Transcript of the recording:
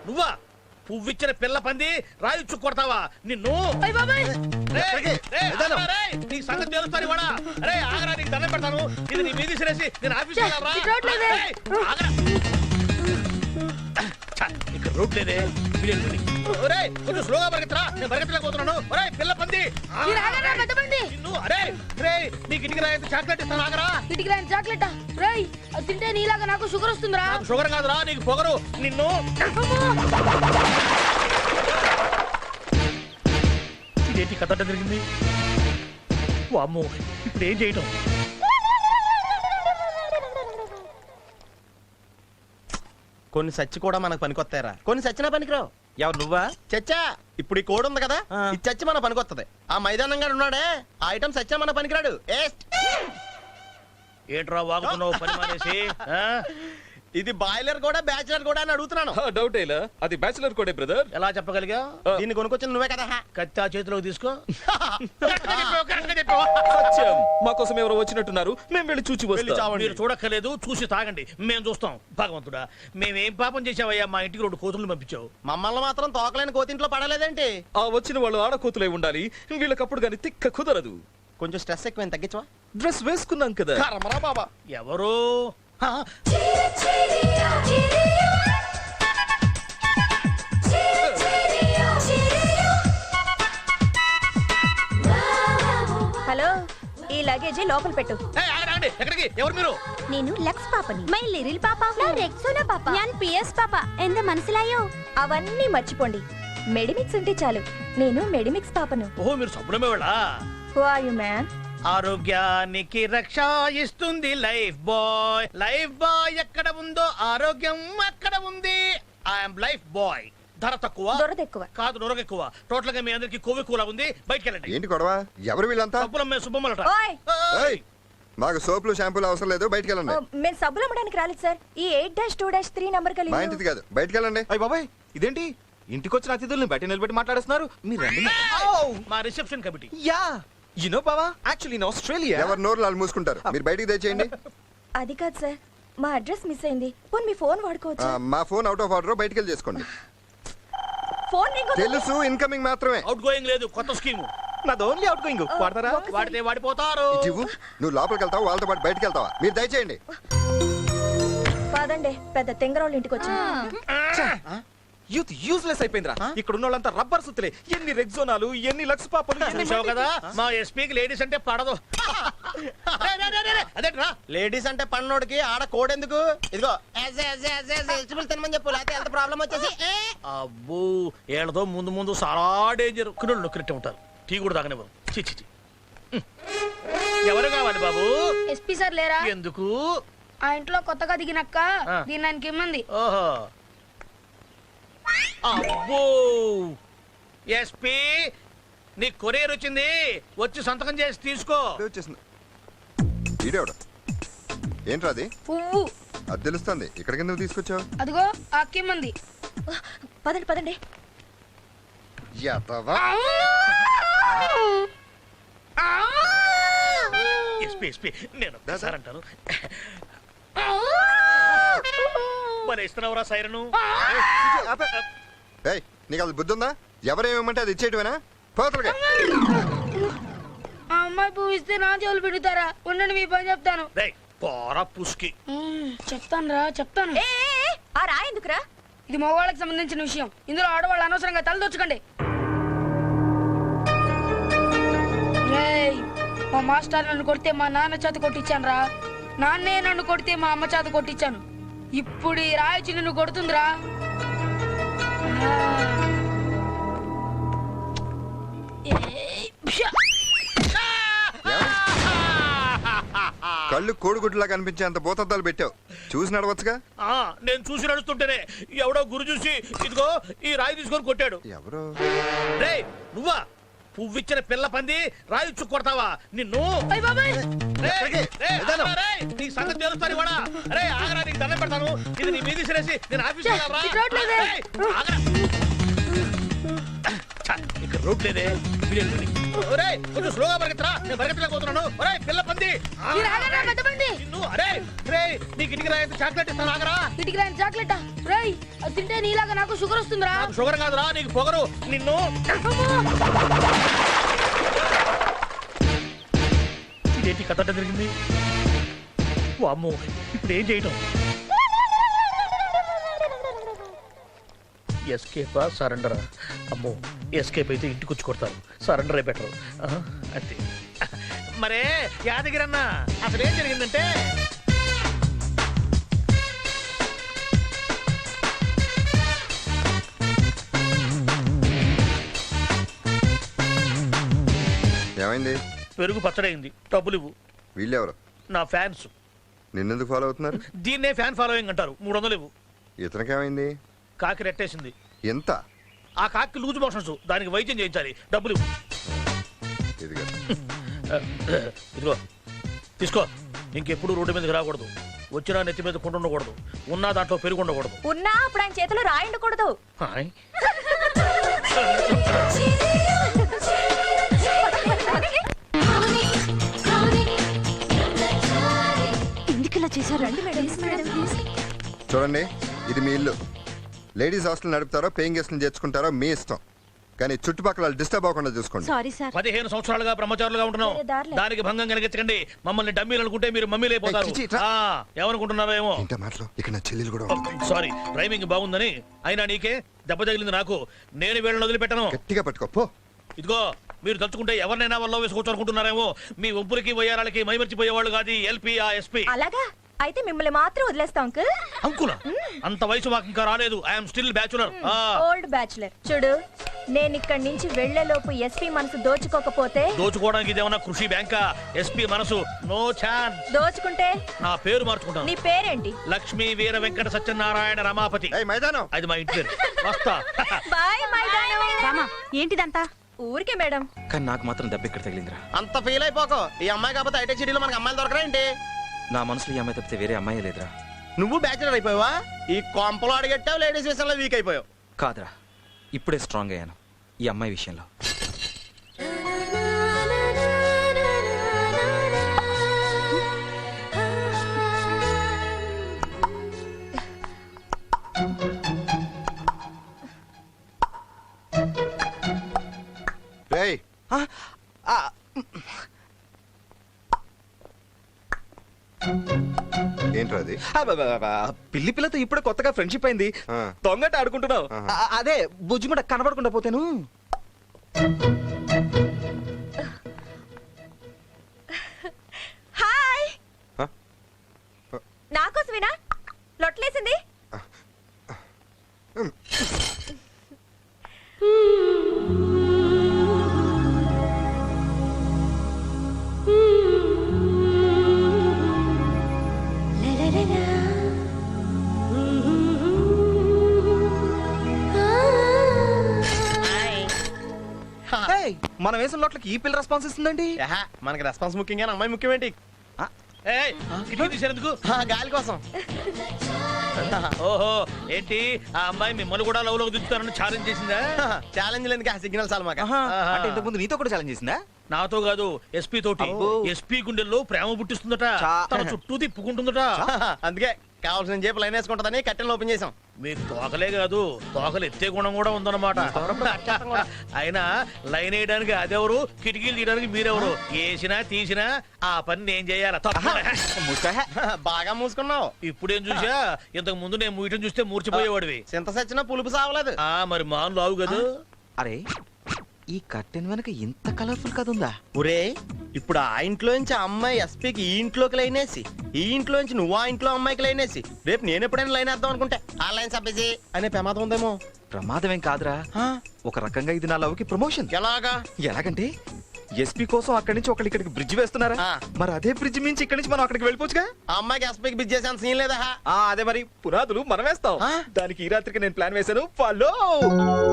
నువ్వా పువ్విచ్చిన పిల్ల పంది రాయిచ్చు కొడతావా నిన్ను నీ సంగతి తెలుస్తాను కూడా అరే ఆగరా నీకు దండం పెడతాను ఇది నీ మీద సిరేసి నేను ఆఫీస్ ఇక్కడ రోడ్ లేదే కొంచెం స్లోగా పరిగెత్తరా నేను పరిగెత్తలేకపోతున్నాను ఒరే పిల్ల పంది నిన్ను అరే రే నీకు ఇంటికి రాయంత చాక్లెట్ ఇస్తాను ఆగరా ఇంటికి రాయని చాక్లెట్ రేయ్ అది తింటే నీలాగా నాకు షుగర్ వస్తుందిరా షుగర్ కాదురా నీకు పొగరు నిన్ను ఇదేంటి కథ జరిగింది అమ్మో ఇప్పుడు ఏం చేయటం కొన్ని సచ్చి కూడా మనకు పనికొస్తాయరా కొన్ని సచ్చినా పనికిరావు ఎవరు నువ్వా చచ్చా ఇప్పుడు ఈ కోడ్ ఉంది కదా ఈ చచ్చి మన పనికొత్తది ఆ మైదానంగా ఉన్నాడే ఆ ఐటమ్ సచ్చినా మన పనికిరాడు ఏంట్రా వాగుతున్నావు పని మానేసి ఇది బాయిలర్ కూడా బ్యాచిలర్ కూడా అని అడుగుతున్నాను డౌట్ అది బ్యాచిలర్ కోడే బ్రదర్ ఎలా చెప్పగలిగా దీన్ని కొనుక్కొచ్చిన నువ్వే కదా కత్తి ఆ చేతిలోకి తీసుకో సత్యం మా కోసం ఎవరో వచ్చినట్టున్నారు మేము వెళ్ళి చూచి వస్తాం మీరు చూడక్కర్లేదు చూసి తాగండి మేము చూస్తాం భగవంతుడా మేమేం పాపం చేసావయ్యా మా ఇంటికి 2 కోతులు పంపించావు మమ్మల్ని మాత్రం తోకలేని కోతింట్లో పడలేదేంటి ఆ వచ్చిన వాళ్ళు ఆడకోతులై ఉండాలి వీళ్ళకప్పుడు గాని తిక్క కుదరదు కొంచెం స్ట్రెస్ ఎక్కువ తగ్గించవా డ్రెస్ వేసుకున్నాం కదా బాబా ఎవరు హలో ఈ లగేజీ లోపల పెట్టు ఎక్కడికి ఎవరు మీరు నేను లక్స్ పాపని మై లిరిల్ పాప నా రెక్సోనా పాప నేను పిఎస్ పాప ఎంత మనసులాయో అవన్నీ మర్చిపోండి మెడిమిక్స్ ఉంటే చాలు నేను మెడిమిక్స్ పాపను ఓహో మీరు సబ్బులమే వాళ్ళ హూ ఆర్ యు మ్యాన్ ఆరోగ్యానికి రక్ష ఇస్తుంది లైఫ్ బాయ్ ఎక్కడ ఉందో ఆరోగ్యం అక్కడ ఉంది ఐఎమ్ లైఫ్ బాయ్ ధర తక్కువ దొరదెక్కువ కాదు నొరగెక్కువ టోటల్ గా మీ అందరికి కొవ్వు కూల ఉంది బయటికి వెళ్ళండి ఏంటి గొడవ ఎవరు వీళ్ళంతా సబ్బులమ్మే సుబ్బమ్మలట ఓయ్ మాకు సోపులు షాంపూలు అవసరం లేదు బయటికి వెళ్ళండి మేము సబ్బులు అమ్మడానికి రాలేదు సార్ ఈ 8-2-3 నంబర్ మా ఇంటిది కాదు బయటికి వెళ్ళండి అయ్య బాబాయ్ ఇదేంటి ఇంటికి వచ్చిన అతిథుల్ని బయట నిలబెట్టి మాట్లాడుతున్నారు మీరు రండి మా reception committee yeah you know బావా యాక్చువల్లీ ఇన్ ఆస్ట్రేలియా ఎవరు నోరు వాళ్ళు మూసుకుంటారు మీరు బయటికి తెచ్చేయండి అది కాదు సార్ మా అడ్రస్ మిస్ అయింది పోనీ మీ ఫోన్ వాడుకోవచ్చు మా ఫోన్ అవుట్ ఆఫ్ ఆర్డర్ బయటికి వెళ్ళి చేసుకోండి ఫోన్ రింగ్ తెలుసు ఇన్కమింగ్ మాత్రమే అవుట్ గోయింగ్ లేదు కొత్త స్కీమ్ నాది ఓన్లీ అవుట్ గోయింగ్ వాడతారా వాడితే వాడిపోతారు ఇవ్వు నువ్వు లోపలికి వెళ్తావు వాళ్ళతో పాటు బయటికి వెళ్తావా మీరు దయచేయండి కాదండి పెద్ద తెంగరోళ్ళ ఇంటికి వచ్చి యూత్ యూజ్లెస్ అయిపోయిందిరా ఇక్కడ ఉన్న వాళ్ళంతా రబ్బర్ సుత్తులే ఎన్ని రెగ్జోనాలు ఎన్ని లక్స్ పాపలు చూసావు కదా మా ఎస్పీకి లేడీస్ అంటే పడదు అదేట్రా లేడీస్ అంటే పన్నోడికి ఆడ కోడ్ ఎందుకు ఇదిగో తినమని చెప్పు లేకపోతే ఎంత ప్రాబ్లం వచ్చేసి అబ్బో ఏళ్ళతో ముందు చాలా డేంజర్ కిన్నోళ్ళు నొక్కినట్టే ఉంటారు టీ కూడా తాగనివ్వరు చిచి ఎవరు కావాలి బాబు ఎస్పీ సార్ లేరా ఎందుకు ఆ ఇంట్లో కొత్తగా దిగినక్క దీన్ని ఆయనకి ఇమ్మంది ఓహో అబ్బో ఎస్పీ నీ కొరియర్ వచ్చింది వచ్చి సంతకం చేసి తీసుకో వచ్చేసింది ఈడేవడ ఏంట్రా అది పువ్వు అది తెలుస్తుంది ఇక్కడికి ఎందుకు తీసుకొచ్చావు అదిగో ఆ అక్క ఇమ్మంది పదండి పదండి ఎస్పీ నేను సార్ అంటాను మరి ఇస్తున్నావురా సైరను నీకు అది బుద్ధి ఉందా ఎవరేమంటే అది ఇచ్చేయటమేనా పోతలుగా ఆ అమ్మాయి పువ్వు ఇస్తే నా చెవులు పెడతారా ఉండండి మీ పని చెప్తాను పోరా పుష్కి చెప్తాను ఆ రా ఎందుకురా ఇది మగవాళ్ళకి సంబంధించిన విషయం ఇందులో ఆడవాళ్ళు అనవసరంగా తలదొచ్చకండి మా మాస్టర్ నన్ను కొడితే మా నాన్న చేత కొట్టించాను రా నాన్నే నన్ను కొడితే మా అమ్మ చేత కొట్టించాను ఇప్పుడు ఈ రాయచి నిన్ను కొడుతుందిరా కళ్ళు కోడిగుడ్లా కనిపించేంత భూతద్దాలు పెట్టావు చూసి నడవచ్చుగా నేను చూసి నడుస్తుంటేనే ఎవడో గురు చూసి ఇదిగో ఈ రాయి తీసుకొని కొట్టాడు ఎవరు రే నువ్వా పువ్విచ్చిన పిల్ల పంది రాయిచ్చు కొడతావా నిన్ను నీ సంగతి తెలుస్తాను కూడా అరే ఆగరా నీకు దండం పెడతాను ఇది నీ మీద సిరేసి నేను ఆఫీస్ రోడ్ లేదే ఒరేయ్ కొంచెం స్లోగా పరిగెత్తరా నేను పరిగెత్తలేకపోతున్నాను ఒరేయ్ పిల్ల పంది మీరు ఆగరా, పెద్ద పంది. నిన్ను అరే రే నీకు ఇంటికి రాయంత చాక్లెట్ ఇస్తాను ఆగరా ఇటుకి రాని చాక్లెట్ రేయ్ అది తింటే నీలాగా నాకు షుగర్ వస్తుందిరా. నాకు షుగర్ కాదురా నీకు పొగరు నిన్ను ఇదేంటి కథ జరిగింది అమ్మో ఇప్పుడు ఏం చేయటం ఎస్కేపా సరెండరా అమ్మో ఎస్కేప్ అయితే ఇంటికి వచ్చి కొడతారు సరెండరే బెటర్ అంతే మరే యాదగిరి అన్న అసలు ఏం జరిగిందంటే ఏమైంది? పెరుగు పచ్చడైంది డబ్బులు ఇవ్వు వీళ్ళెవరు? నా ఫ్యాన్స్ నిన్నెందుకు ఫాలో అవుతున్నారు? దీన్నే ఫ్యాన్ ఫాలోయింగ్ అంటారు 300 ఇవ్వు ఇతనికేమైంది? కాకి రెట్టేసింది ఎంత? ఆ కాకి లూజ్ మోషన్స్ దానికి వైద్యం చేయించాలి డబ్బులు ఇవ్వు. ఇదిగా ఇదిగో తీసుకో ఇంకెప్పుడు రోడ్డు మీదకి రాకూడదు వచ్చినా నెత్తి మీద కొండ ఉండకూడదు ఉన్నా దాంట్లో పెరుగు ఉండకూడదు ఉన్నా అప్పుడు ఆయన చేతిలో రాయండకూడదు. హాయ్. ఎందుకు చేశారు? రండి మేడం. చూడండి, ఇది మీ ఇల్లు. లేడీస్ హాస్టల్ నడుపుతారో పేయింగ్ గెస్ట్ని చేర్చుకుంటారో మీ ఇష్టం, కానీ చుట్టుపక్కల డిస్టర్బ్ అవ్వకుండా చూసుకోండి. Sorry sir. 15 సంవత్సరాలుగా బ్రహ్మచారులుగా ఉంటున్నాం వేరే దారి లేదు. దానికి భంగం కలిగించకండి మమ్మల్ని డమ్మీలు అనుకుంటే మీరు మమ్మీలు అయిపోతారు ఏయ్, చిచి, ఇట్రా. ఏమనుకుంటున్నారో ఏమో ఇంత మాటలు ఇక్కడ నా చెల్లెలు కూడా ఉంటుంది. సారీ రైమింగ్ బాగుందని అయినా నీకే దెబ్బ తగిలింది నాకు నేను వీళ్ళని వదిలిపెట్టను గట్టిగా పట్టుకో పో. ఇదిగో మీరు తలుచుకుంటే ఎవరినైనా వల్ల వేసుకోవచ్చు అనుకుంటున్నారేమో మీ ఒప్పులకి వయ్యారాలకి మైమర్చిపోయేవాళ్ళు కాదు ఎల్పీ ఆ ఎస్పీ అలాగా అయితే మిమ్మల్ని మాత్రం వదిలేస్తాం అంకుల్. అంకుల అంత వయసు మాకు ఇంకా రాలేదు I'm still bachelor old bachelor. చూడు, నేను ఇక్కడి నుంచి వెళ్లేలోపు ఎస్పీ మనసు దోచుకోకపోతే, దోచుకోవడానికి ఇదేమన్నా కృషి బ్యాంకా ఎస్పీ మనసు నో ఛాన్స్ దోచుకుంటే నా పేరు మార్చుకుంటాను నీ పేరేంటి? లక్ష్మీ వీర వెంకట సత్యనారాయణ రమాపతి ఏయ్ మైదానం, అది మా ఇంటి పేరు వస్తా బాయ్ మైదానం. ఏంటిదంతా? ఊరికే మేడం. కానీ నాకు మాత్రం దెబ్బ ఇక్కడ తగిలిందిరా. అంత ఫీల్ అయిపోకో. ఈ అమ్మాయి కాకపోతే ఐటీ సిటీలో మనకి అమ్మాయిలు దొరకరా ఏంటి? నా మనసులో ఈ అమ్మాయి తప్పితే వేరే అమ్మాయి లేదురా. నువ్వు బ్యాచులర్ అయిపోయావా? ఈ కొంపలో అడిగట్టావు, లేడీస్ విషయంలో వీక్ అయిపోయావు. కాదురా, ఇప్పుడే స్ట్రాంగ్ అయ్యాను ఈ అమ్మాయి విషయంలో. రేయ్ ఏంట్రా అది? పిల్లి పిల్లతో ఇప్పుడే కొత్తగా ఫ్రెండ్షిప్ అయింది. ఆ. దొంగట ఆడుకుంటున్నావు. ఆహా. అదే బుజ్జిముడ కనబడకుండా పోతేను. హాయ్. హ? నాకోసమేనా లొట్లేసింది? ఏయ్, మనం వేసిన లోట్లకి ఈ పిల్ల రెస్పాన్స్ ఇస్తుందండి. యహ, మనకి రెస్పాన్స్ ముఖ్యం కానీ అమ్మాయి ముఖ్యం ఏంటి? ఏయ్, కిటికీ తీసేందుకు గాలి కోసం. ఓహో ఏంటి ఆ అమ్మాయి మిమ్మల్ని కూడా లవ్ లోకి దించుతారని ఛాలెంజ్ చేసిందా ఛాలెంజ్ లేని సిగ్నల్ చాలు మాకు. అంటే ఇంతకు ముందు నీతో కూడా ఛాలెంజ్ చేసిందా? నాతో కాదు ఎస్పీ తోటి అబ్బో. ఎస్పీ గుండెల్లో ప్రేమ పుట్టిస్తుందట చా- తన చుట్టూ తిప్పుకుంటుందట అందుకే కావాల్సిన జేపు లైన్ వేసుకుంటుందని కట్టెలు ఓపెన్ చేసాం. మీకు తోకలే కాదు తోకలు ఎత్తే గుణం కూడా ఉందన్నమాట అయినా లైన్ వేయడానికి అదెవరు కిటికీలు తీయడానికి మీరెవరు వేసినా తీసినా ఆ పని నేను చేయాల బాగా మూసుకున్నావు. ఇప్పుడేం చూసా ఇంతకు ముందు నేను మూయటం చూస్తే మూర్చిపోయేవాడివి చింత సచ్చినా పులుపు సావలేదు. మరి మాను లావు కదా అరే, ఈ కట్టెన్ వెనక ఇంత కలర్ఫుల్ కథ ఉందా? ఒరే, ఇప్పుడు ఆ ఇంట్లోంచి ఆ అమ్మాయి ఎస్పీకి ఈ ఇంట్లోకి లైనేసి, ఈ ఇంట్లోంచి నువ్వు ఆ ఇంట్లో అమ్మాయికి లైనేసి, రేపు నేను ఎప్పుడైనా లైన్ వేద్దాం అనుకుంటే ఆ లైన్ సబ్బేసి అనే ప్రమాదం ఉందేమో. ప్రమాదం ఏం కాదురా, ఒక రకంగా ఇది నా లవ్కి ప్రమోషన్. ఎలాగా? ఎలాగంటే ఎస్పీ కోసం అక్కడి నుంచి ఒకళ్ళు ఇక్కడికి బ్రిడ్జ్ వేస్తున్నారా, మరి అదే బ్రిడ్జ్ మించి ఇక్కడి నుంచి మనం అక్కడికి వెళ్ళిపోవచ్చుగా. ఆ అమ్మాయికి ఎస్పీకి బిజ్ చేసే సీన్ లేదా? అదే మరి పునాదులు మనం వేస్తాం. దానికి ఈ రాత్రికి నేను ప్లాన్ వేశాను. ఫాలో